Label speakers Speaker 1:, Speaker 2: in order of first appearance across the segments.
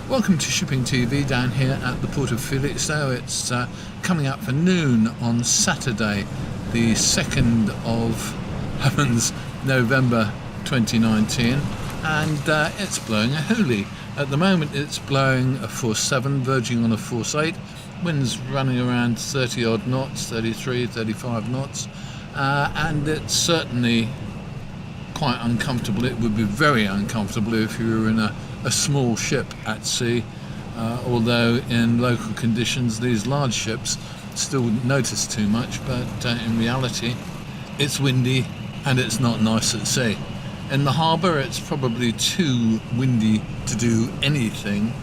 Speaker 1: Welcome to Shipping TV down here at the Port of Felixstowe. It's coming up for noon on Saturday, the 2nd of November 2019, and it's blowing a hoolie. At the moment it's blowing a force 7, verging on a force 8. Wind's running around 30 odd knots, 33, 35 knots, and it's certainly quite uncomfortable. It would be very uncomfortable if you were in a small ship at sea, although in local conditions these large ships still wouldn't notice too much, but in reality it's windy and it's not nice at sea. In the harbour it's probably too windy to do anything.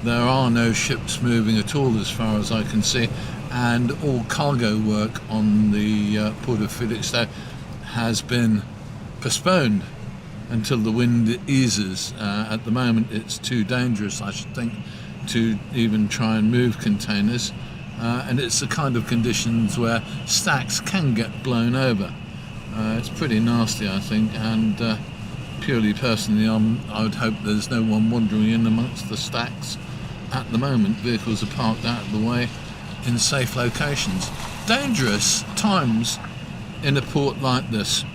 Speaker 1: There are no ships moving at all as far as I can see, and all cargo work on the Port of Felixstowe has been postponed until the wind eases. At the moment it's too dangerous, I should think, to even try and move containers, and it's the kind of conditions where stacks can get blown over. It's pretty nasty, I think, and purely personally I would hope there's no one wandering in amongst the stacks. At the moment vehicles are parked out of the way in safe locations. Dangerous times in a port like this.